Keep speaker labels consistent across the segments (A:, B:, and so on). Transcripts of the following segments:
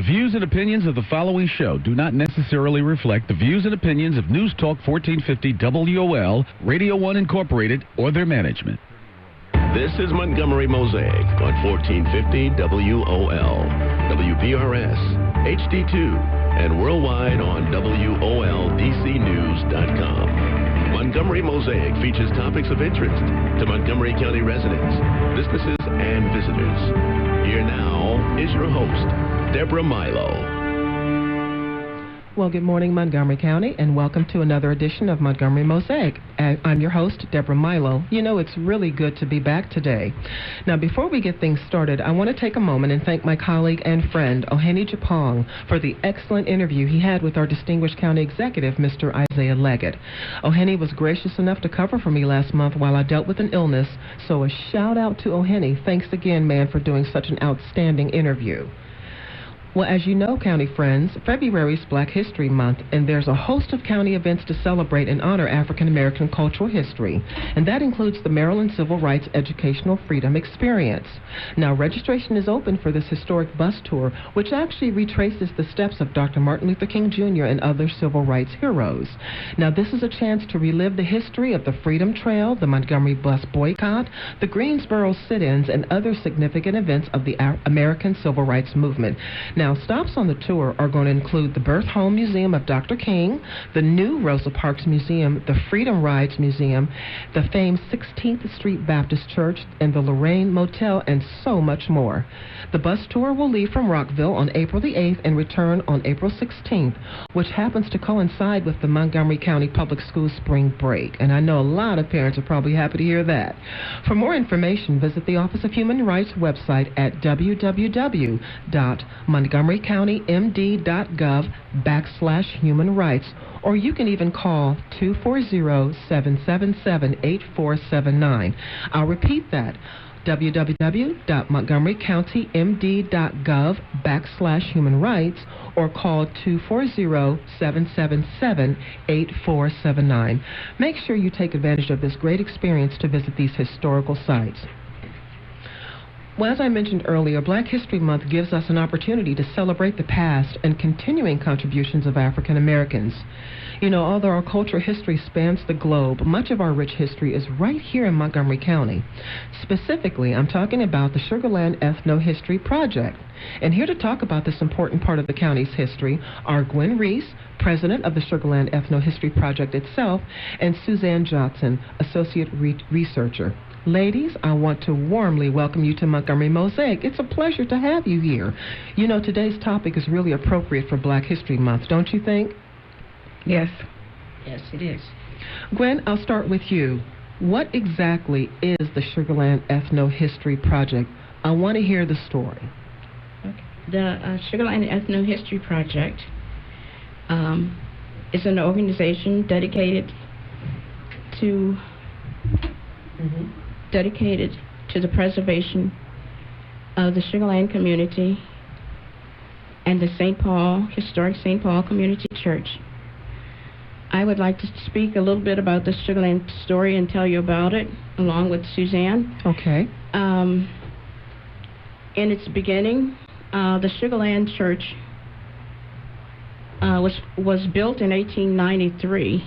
A: The views and opinions of the following show do not necessarily reflect the views and opinions of News Talk 1450 WOL, Radio 1 Incorporated, or their management.
B: This is Montgomery Mosaic on 1450 WOL, WPRS, HD2, and worldwide on WOLDCnews.com. Montgomery Mosaic features topics of interest to Montgomery County residents, businesses, and visitors. Here now is your host, Deborah Milo.
C: Well, good morning, Montgomery County, and welcome to another edition of Montgomery Mosaic. I'm your host, Deborah Milo. You know, it's really good to be back today. Now, before we get things started, I want to take a moment and thank my colleague and friend, Ohene Japong, for the excellent interview he had with our distinguished county executive, Mr. Isaiah Leggett. Ohene was gracious enough to cover for me last month while I dealt with an illness, so a shout out to Ohene. Thanks again, man, for doing such an outstanding interview. Well, as you know, county friends, February is Black History Month, and there's a host of county events to celebrate and honor African American cultural history, and that includes the Maryland Civil Rights Educational Freedom Experience. Now, registration is open for this historic bus tour, which actually retraces the steps of Dr. Martin Luther King Jr. and other civil rights heroes. Now, this is a chance to relive the history of the Freedom Trail, the Montgomery bus boycott, the Greensboro sit-ins, and other significant events of the American Civil Rights Movement. Now, stops on the tour are going to include the Birth Home Museum of Dr. King, the new Rosa Parks Museum, the Freedom Rides Museum, the famed 16th Street Baptist Church, and the Lorraine Motel, and so much more. The bus tour will leave from Rockville on April the 8th and return on April 16th, which happens to coincide with the Montgomery County Public Schools spring break. And I know a lot of parents are probably happy to hear that. For more information, visit the Office of Human Rights website at www.montgomerycountymd.gov/human rights, or you can even call 240-777-8479. I'll repeat that. www.montgomerycountymd.gov/human rights, or call 240-777-8479. Make sure you take advantage of this great experience to visit these historical sites. Well, as I mentioned earlier, Black History Month gives us an opportunity to celebrate the past and continuing contributions of African Americans. You know, although our cultural history spans the globe, much of our rich history is right here in Montgomery County. Specifically, I'm talking about the Sugarland Ethno-History Project. And here to talk about this important part of the county's history are Gwen Reese, president of the Sugarland Ethno-History Project itself, and Suzanne Johnson, associate researcher. Ladies, I want to warmly welcome you to Montgomery Mosaic. It's a pleasure to have you here. You know, today's topic is really appropriate for Black History Month, don't you think?
D: Yes. Yes, it is.
C: Gwen, I'll start with you. What exactly is the Sugarland Ethno-History Project? I want to hear the story.
D: Okay. The Sugarland Ethno-History Project is an organization dedicated to the preservation of the Sugarland community and the historic St. Paul Community Church. I would like to speak a little bit about the Sugarland story and tell you about it, along with Suzanne.
C: Okay.
D: In its beginning, the Sugarland Church was built in 1893,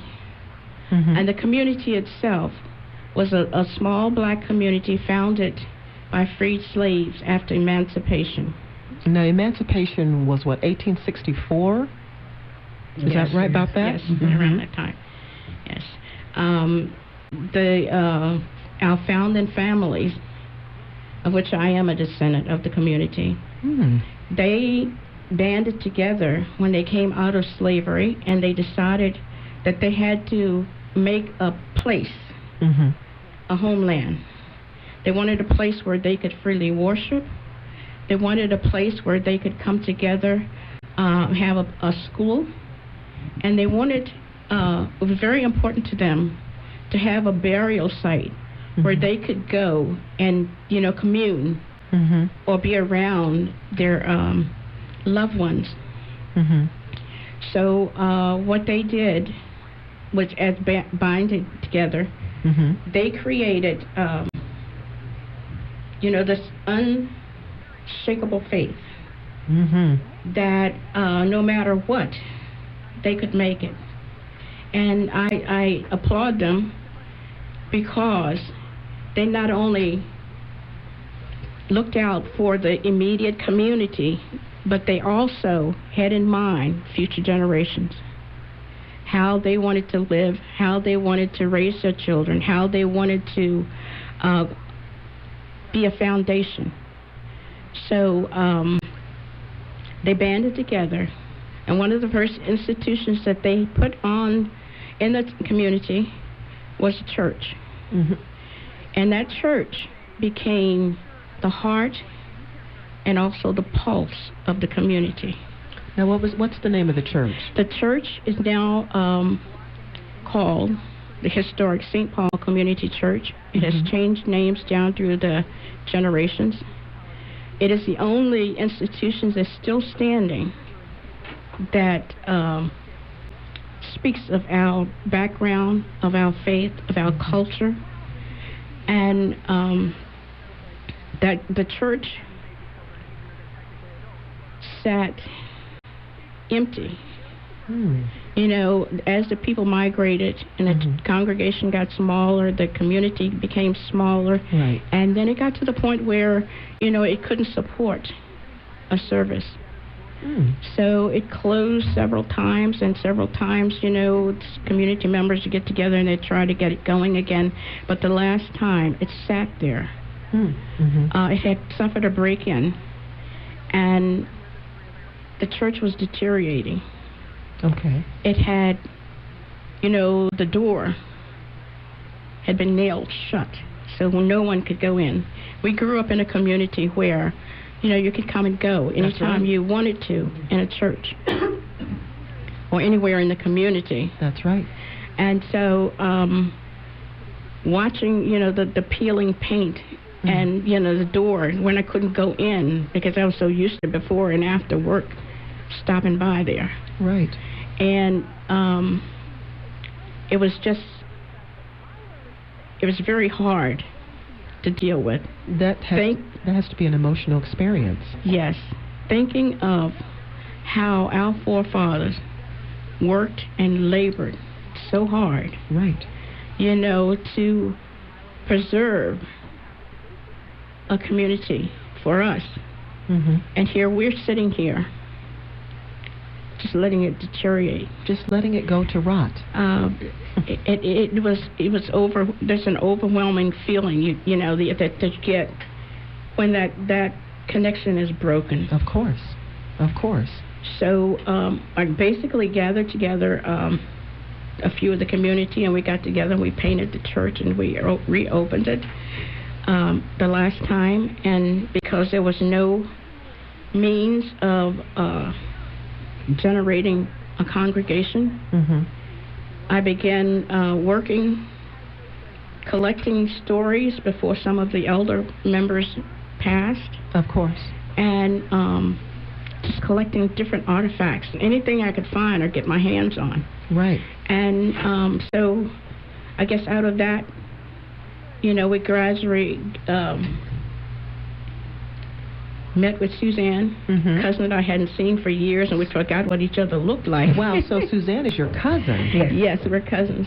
D: and the community itself was a small black community founded by freed slaves after emancipation.
C: Now, emancipation was what, 1864? Is that right about that?
D: Yes, around that time. Yes. Our founding families, of which I am a descendant of the community, they banded together when they came out of slavery, and they decided that they had to make a place, a homeland. They wanted a place where they could freely worship. They wanted a place where they could come together, have a school, and they wanted, it was very important to them to have a burial site where they could go and, commune or be around their loved ones. So what they did was, as binding together, they created, this unshakable faith that no matter what, they could make it. And I applaud them because they not only looked out for the immediate community, but they also had in mind future generations, how they wanted to live, how they wanted to raise their children, how they wanted to be a foundation. So they banded together, and one of the first institutions that they put on in the community was a church. And that church became the heart and also the pulse of the community.
C: Now, what's the name of the church?
D: The church is now called the historic St. Paul Community Church. It has changed names down through the generations. It is the only institution that's still standing that speaks of our background, of our faith, of our culture, and that the church sat empty. You know, as the people migrated and the congregation got smaller, the community became smaller, and then it got to the point where, you know, it couldn't support a service. So it closed several times, and several times, you know, community members would get together and they'd try to get it going again. But the last time, it sat there. It had suffered a break-in, and the church was deteriorating. It had, you know, the door had been nailed shut, so no one could go in. We grew up in a community where, you know, you could come and go anytime you wanted to in a church or anywhere in the community.
C: That's right.
D: And so watching, you know, the peeling paint and, you know, the door when I couldn't go in because I was so used to before and after work stopping by there.
C: Right.
D: And it was very hard to deal with.
C: That has to be an emotional experience.
D: Yes. Thinking of how our forefathers worked and labored so hard.
C: Right.
D: You know, to preserve a community for us. And here we're sitting here just letting it deteriorate,
C: just letting it go to rot.
D: It was over. There's an overwhelming feeling you know that you get when that connection is broken.
C: Of course.
D: So I basically gathered together a few of the community, and we got together and we painted the church and we reopened it the last time. And because there was no means of generating a congregation, I began collecting stories before some of the elder members passed.
C: Of course.
D: And just collecting different artifacts, anything I could find or get my hands on.
C: Right.
D: And so I guess out of that, you know, we gradually met with Suzanne, cousin that I hadn't seen for years, and we forgot what each other looked like.
C: Wow, so Suzanne is your cousin.
D: Yes, we're cousins.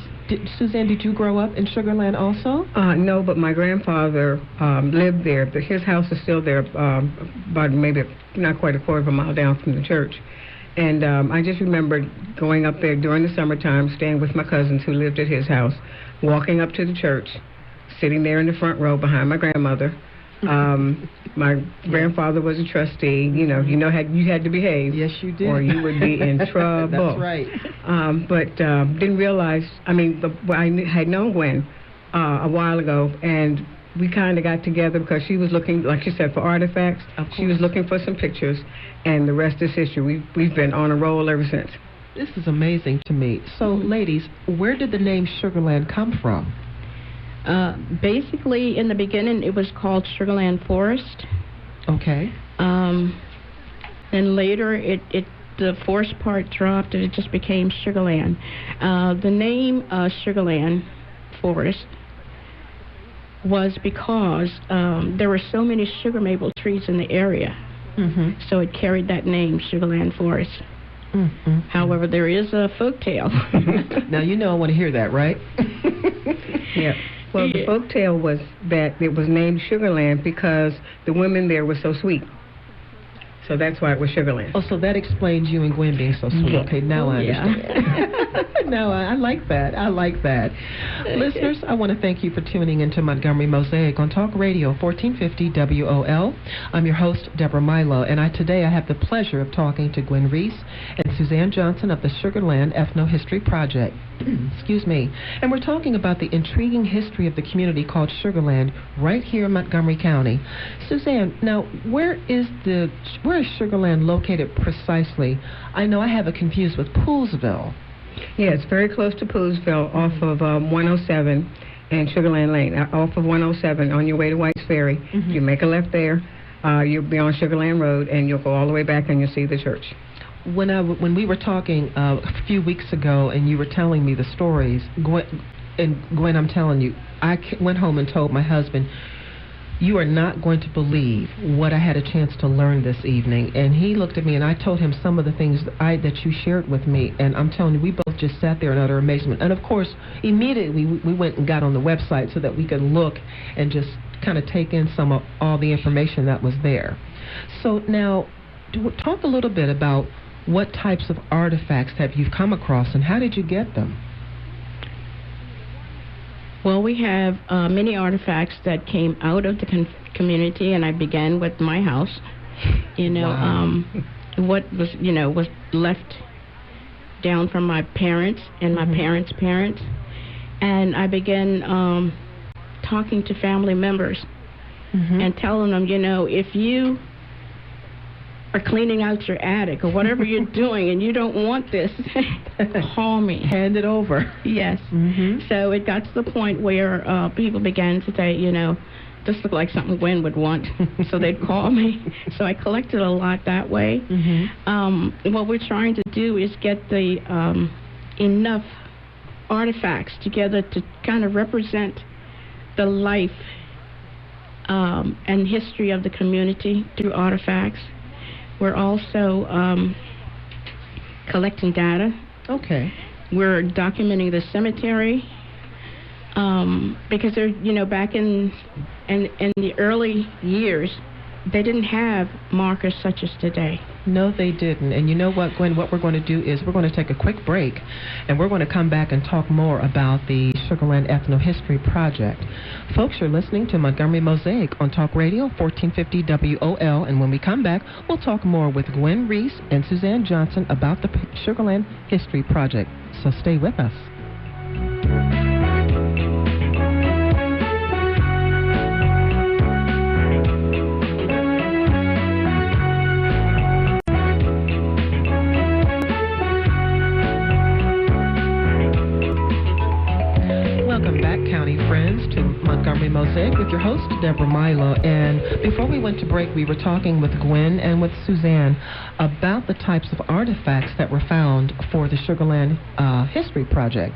C: Suzanne, did you grow up in Sugar Land also?
E: No, but my grandfather lived there. But his house is still there, about maybe not quite a quarter of a mile down from the church. And I just remember going up there during the summertime, staying with my cousins who lived at his house, walking up to the church, sitting there in the front row behind my grandmother. My grandfather was a trustee. You had to behave.
C: Yes, you did.
E: Or you would be in trouble.
C: That's right.
E: But didn't realize. I had known Gwen a while ago, and we kind of got together because she was looking, like you said, for artifacts. She was looking for some pictures, and the rest is history. We've been on a roll ever since.
C: This is amazing to me. So, ladies, where did the name Sugar Land come from?
D: Basically, in the beginning, it was called Sugar Land Forest.
C: Okay.
D: Then later, the forest part dropped, and it just became Sugar Land. The name Sugar Land Forest was because there were so many sugar maple trees in the area. So it carried that name, Sugarland Forest. However, there is a folk tale.
C: Now, you know I want to hear that, right?
E: Yeah. Well, the folk tale was that it was named Sugarland because the women there were so sweet. So that's why it was Sugarland.
C: Oh, so that explains you and Gwen being so sweet. Okay, now I understand. Now I like that. I like that. Listeners, I want to thank you for tuning into Montgomery Mosaic on Talk Radio 1450 WOL. I'm your host, Deborah Milo, and today I have the pleasure of talking to Gwen Reese and Suzanne Johnson of the Sugarland Ethno-History Project. Excuse me. And we're talking about the intriguing history of the community called Sugarland right here in Montgomery County. Suzanne, now where is Sugarland located precisely? I know I have it confused with Poolsville.
E: Yeah, it's very close to Poolsville off of 107 and Sugarland Lane. Off of 107 on your way to White's Ferry. You make a left there, you'll be on Sugarland Road, and you'll go all the way back and you'll see the church.
C: When we were talking a few weeks ago and you were telling me the stories, Gwen, I'm telling you, I went home and told my husband, you are not going to believe what I had a chance to learn this evening. And he looked at me and I told him some of the things that you shared with me. And I'm telling you, we both just sat there in utter amazement. And of course, immediately we went and got on the website so that we could look and just kind of take in some of all the information that was there. So now, talk a little bit about what types of artifacts have you come across and how did you get them?
D: Well, we have many artifacts that came out of the community, and I began with my house.
C: Wow.
D: What was left down from my parents and my parents' parents, and I began talking to family members and telling them, if you are cleaning out your attic or whatever you're doing and you don't want this, call me.
C: Hand it over.
D: Yes. So it got to the point where people began to say, this looked like something Gwen would want. So they'd call me. So I collected a lot that way. What we're trying to do is get the enough artifacts together to kind of represent the life and history of the community through artifacts. We're also collecting data.
C: Okay.
D: We're documenting the cemetery because they're, back in the early years, they didn't have markers such as today.
C: No, they didn't. And you know what, Gwen? What we're going to do is we're going to take a quick break, and we're going to come back and talk more about the Sugarland Ethno-History Project. Folks, you're listening to Montgomery Mosaic on Talk Radio 1450 WOL, and when we come back, we'll talk more with Gwen Reese and Suzanne Johnson about the Sugarland History Project. So stay with us. Mosaic with your host, Deborah Milo. And before we went to break, we were talking with Gwen and with Suzanne about the types of artifacts that were found for the Sugarland History Project.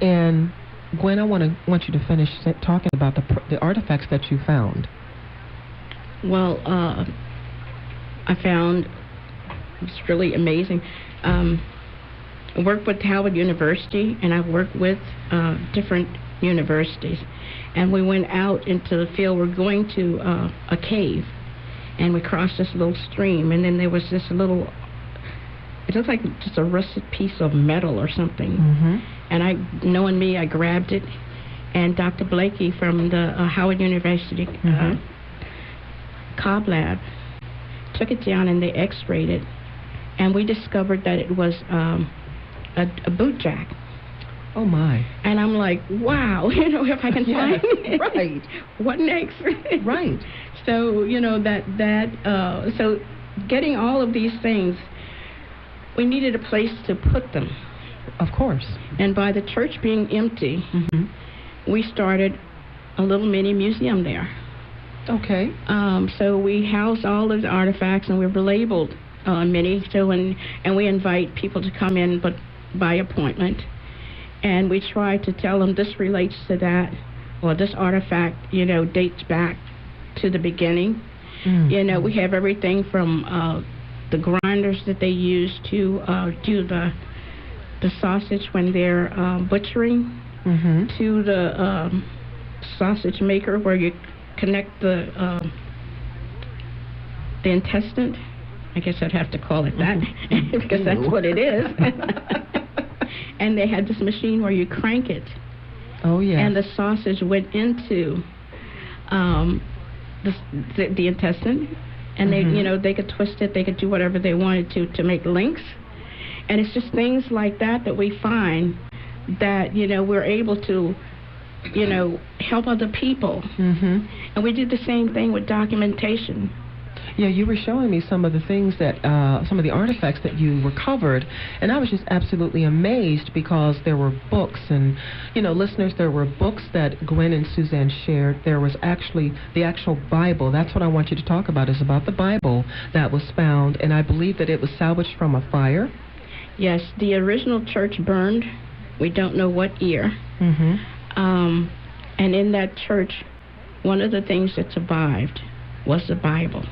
C: And Gwen, I want you to finish talking about the artifacts that you found.
D: Well, I found, it's really amazing. I worked with Howard University, and I worked with different universities. And we went out into the field. We're going to a cave, and we crossed this little stream, and then there was this little, it looked like just a rusted piece of metal or something. And knowing me, I grabbed it, and Dr. Blakey from the Howard University Cobb Lab took it down, and they x-rayed it, and we discovered that it was a boot jack.
C: Oh, my.
D: And I'm like, wow, if I can find it.
C: Right.
D: What next?
C: Right.
D: So, so getting all of these things, we needed a place to put them.
C: Of course.
D: And by the church being empty, we started a little mini museum there.
C: Okay.
D: So we housed all of the artifacts, and we were labeled many. So and we invite people to come in, but by appointment. And we try to tell them this relates to that, or this artifact, dates back to the beginning. You know, we have everything from the grinders that they use to do the sausage when they're butchering, to the sausage maker where you connect the intestine. I guess I'd have to call it that because that's what it is. And they had this machine where you crank it.
C: Oh, yeah.
D: And the sausage went into the intestine, and they, you know, they could twist it, they could do whatever they wanted to make links. And it's just things like that that we find that, you know, we're able to, you know, help other people. And we did the same thing with documentation.
C: Yeah, you were showing me some of the things that, some of the artifacts that you recovered, and I was just absolutely amazed because there were books, and, you know, listeners, there were books that Gwen and Suzanne shared. There was actually the actual Bible. That's what I want you to talk about, is about the Bible that was found, and I believe that it was salvaged from a fire.
D: Yes, the original church burned. We don't know what year. And in that church, one of the things that survived was the Bible.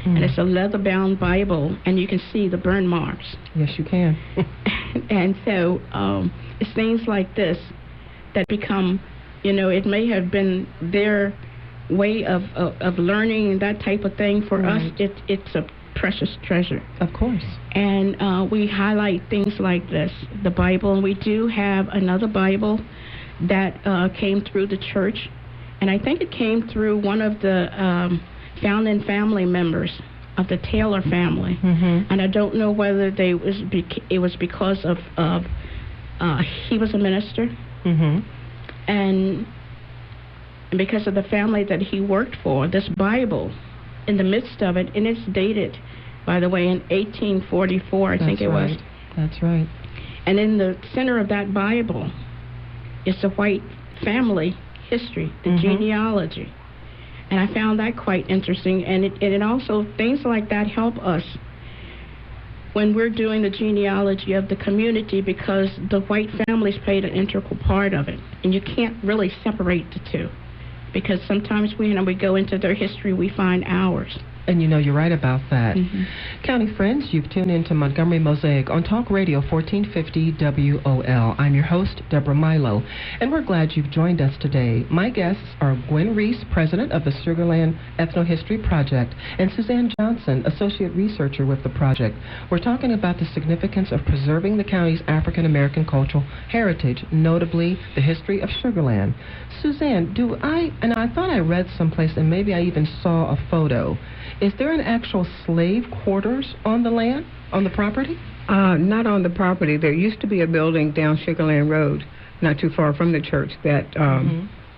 D: And it's a leather-bound Bible, and you can see the burn marks.
C: Yes, you can.
D: And so it's things like this that become, you know, it may have been their way of learning that type of thing. For us, it's a precious treasure.
C: Of course.
D: And we highlight things like this, the Bible. And we do have another Bible that came through the church, and I think it came through one of the founding family members of the Taylor family. And I don't know whether it was because of he was a minister, and because of the family that he worked for, this Bible in the midst of it, and it's dated, by the way, in 1844, I think it was.
C: That's right.
D: And in the center of that Bible is the white family history, the genealogy. And I found that quite interesting. And it also, things like that help us when we're doing the genealogy of the community, because the white families played an integral part of it. And you can't really separate the two, because sometimes we go into their history, we find ours.
C: And you know, you're right about that. County friends, you've tuned in to Montgomery Mosaic on Talk Radio 1450 WOL. I'm your host, Deborah Milo, and we're glad you've joined us today. My guests are Gwen Reese, president of the Sugarland Ethnohistory Project, and Suzanne Johnson, associate researcher with the project. We're talking about the significance of preserving the county's African American cultural heritage, notably the history of Sugarland. Suzanne, I thought I read someplace, and maybe I even saw a photo. Is there an actual slave quarters on the land, on the property?
E: Not on the property. There used to be a building down Sugarland Road, not too far from the church, that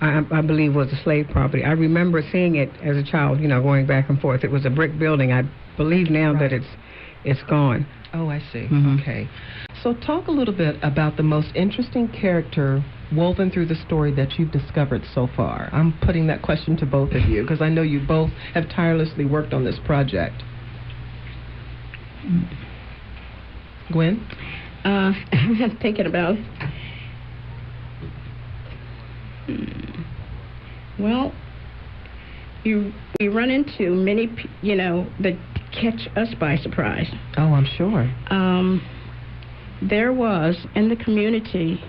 E: I believe was a slave property. I remember seeing it as a child, you know, going back and forth. It was a brick building. I believe now that it's gone.
C: Oh, I see. Okay. So talk a little bit about the most interesting character woven through the story that you've discovered so far. I'm putting that question to both of you because I know you both have tirelessly worked on this project. Gwen?
D: I'm thinking about it. Well, we run into many, you know, that catch us by surprise.
C: Oh, I'm sure.
D: There was in the community,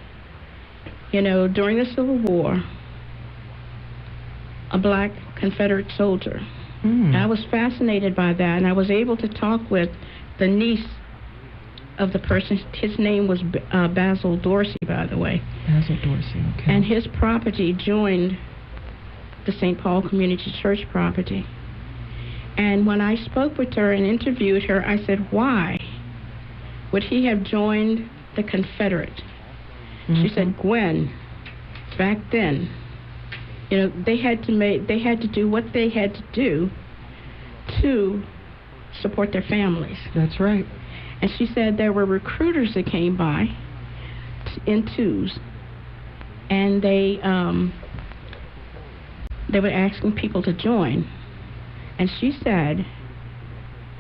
D: you know, during the Civil War, a black Confederate soldier. I was fascinated by that, and I was able to talk with the niece of the person. His name was Basil Dorsey, by the way.
C: Basil Dorsey, okay.
D: And his property joined the St. Paul Community Church property. And when I spoke with her and interviewed her, I said, why would he have joined the Confederate? She said, Gwen, back then, you know, they had to do what they had to do to support their families.
C: That's right.
D: And she said there were recruiters that came by in twos, and they were asking people to join. And she said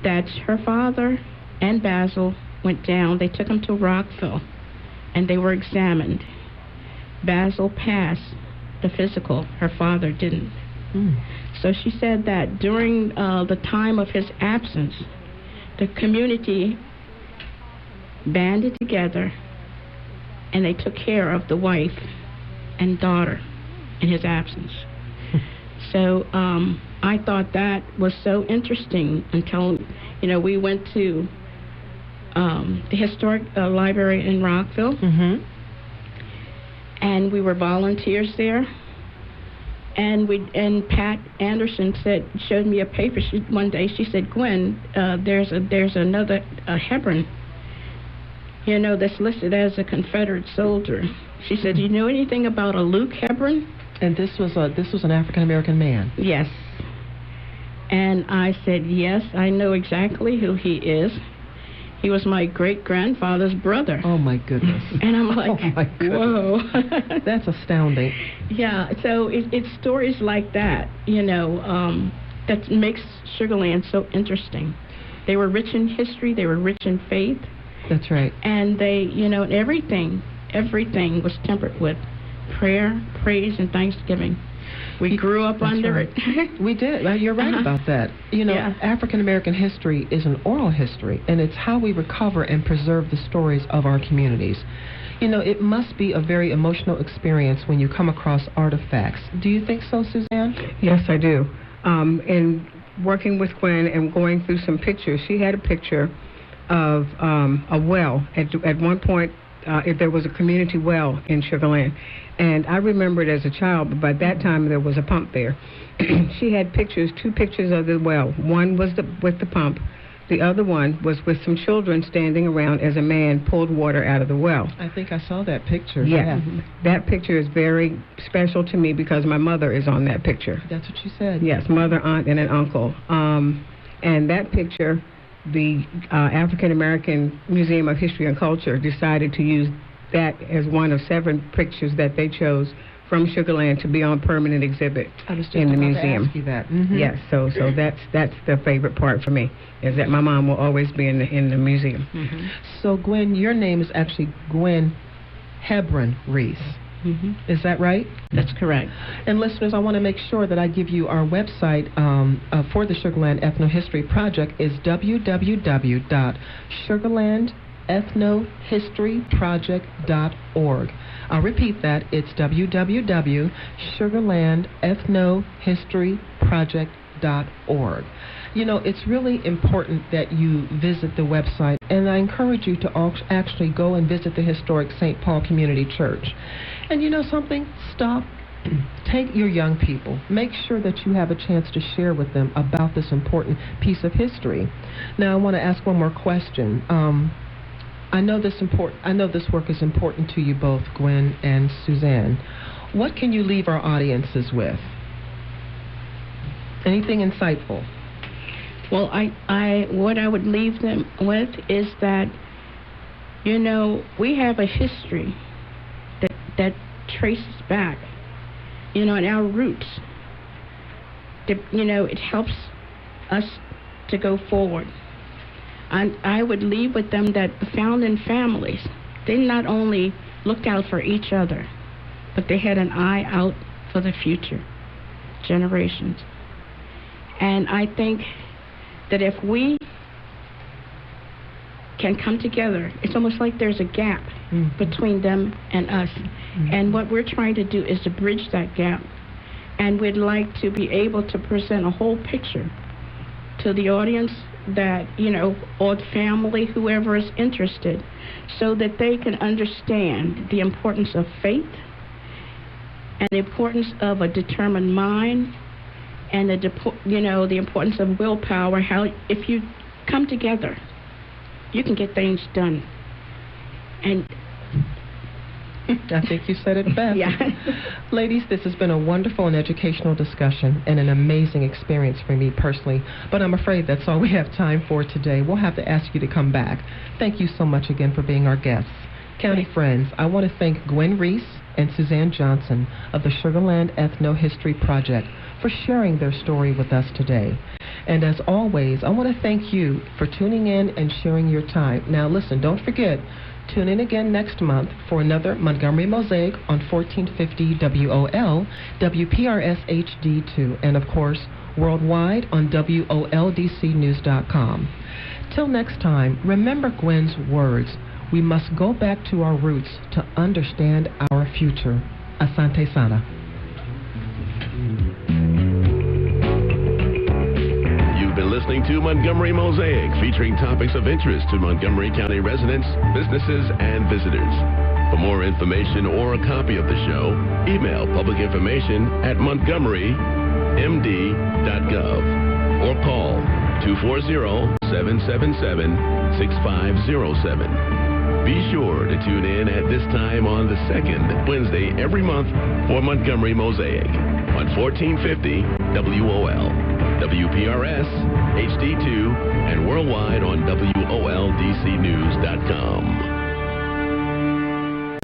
D: that her father and Basil went down. They took them to Rockville, and they were examined. Basil passed the physical. Her father didn't. So she said that during the time of his absence, the community banded together and they took care of the wife and daughter in his absence. So I thought that was so interesting until, we went to the historic library in Rockville, and we were volunteers there. And Pat Anderson showed me a paper. One day she said, "Gwen, there's another Hebron, that's listed as a Confederate soldier." She said, "Do you know anything about a Luke Hebron?"
C: And this was an African American man.
D: Yes. And I said, "Yes, I know exactly who he is. He was my great-grandfather's brother."
C: Oh, my goodness.
D: And I'm like,
C: oh my goodness.
D: Whoa.
C: That's astounding.
D: Yeah, so it's stories like that, that makes Sugar Land so interesting. They were rich in history. They were rich in faith.
C: That's right.
D: And they, everything was tempered with prayer, praise, and thanksgiving. We grew up under it.
C: We did. You're right about that. African American history is an oral history, and it's how we recover and preserve the stories of our communities. It must be a very emotional experience when you come across artifacts. Do you think so, Suzanne?
E: Yes, I do. In working with Gwen and going through some pictures, she had a picture of a well. At one point, there was a community well in Sugar Land. And I remembered as a child, but by that time there was a pump there. She had two pictures of the well. One was with the pump. The other one was with some children standing around as a man pulled water out of the well.
C: I think I saw that picture.
E: Yeah. That picture is very special to me because my mother is on that picture.
C: That's what you said.
E: Yes, mother, aunt, and an uncle. And that picture, the African American Museum of History and Culture decided to use that as one of 7 pictures that they chose from Sugar Land to be on permanent exhibit in the museum.
C: To ask you that.
E: Yes, so that's the favorite part for me, is that my mom will always be in the museum.
C: So Gwen, your name is actually Gwen Hebron Reese. Is that right?
D: That's correct.
C: And listeners, I want to make sure that I give you our website for the Sugar Land Ethnohistory Project is www.sugarlandethnohistoryproject.org. I'll repeat that. It's www.sugarlandethnohistoryproject.org. It's really important that you visit the website, and I encourage you to actually go and visit the historic St. Paul Community Church. And you know something? Stop. Take your young people. Make sure that you have a chance to share with them about this important piece of history. Now, I want to ask one more question. I know this work is important to you both, Gwen and Suzanne. What can you leave our audiences with? Anything insightful?
D: Well, what I would leave them with is that, we have a history that traces back, and our roots. It helps us to go forward. I would leave with them that the founding families, they not only looked out for each other, but they had an eye out for the future generations. And I think that if we can come together, it's almost like there's a gap between them and us. And what we're trying to do is to bridge that gap. And we'd like to be able to present a whole picture to the audience that, or the family, whoever is interested, so that they can understand the importance of faith and the importance of a determined mind and the importance of willpower, how if you come together, you can get things done. And
C: I think you said it best.
D: Yeah.
C: Ladies, this has been a wonderful and educational discussion and an amazing experience for me personally, but I'm afraid that's all we have time for today. We'll have to ask you to come back. Thank you so much again for being our guests. County friends, I want to thank Gwen Reese and Suzanne Johnson of the Sugarland Ethno-History Project for sharing their story with us today. And as always, I want to thank you for tuning in and sharing your time. Now listen, don't forget, tune in again next month for another Montgomery Mosaic on 1450 WOL, WPRS HD2, and of course, worldwide on WOLDCnews.com. Till next time, remember Gwen's words. We must go back to our roots to understand our future. Asante Sana.
B: You've been listening to Montgomery Mosaic, featuring topics of interest to Montgomery County residents, businesses, and visitors. For more information or a copy of the show, email public information at montgomerymd.gov or call 240-777-6507. Be sure to tune in at this time on the second Wednesday every month for Montgomery Mosaic on 1450 WOL, WPRS, HD2, and worldwide on WOLDCnews.com.